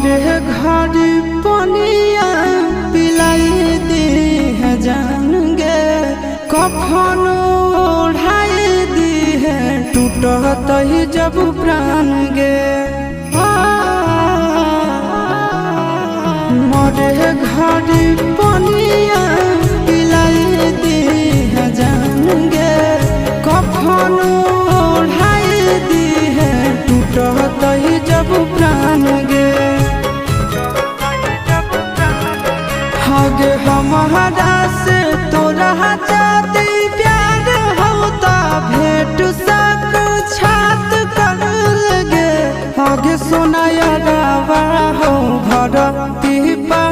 मरे घर पनिया पिलाई दी है जान गे कफन ओढ़ाई दी है टूटत ही जब प्राण गे मरे घर पनिया पिलाई दी है जान गे कफन ओढ़ाई दी है टूटत ही जब प्राण गे हगे हमारा से तोरा जाती प्यार होता भेंट सक छात कर लगे हगे सोनाया गावा हो भरती पा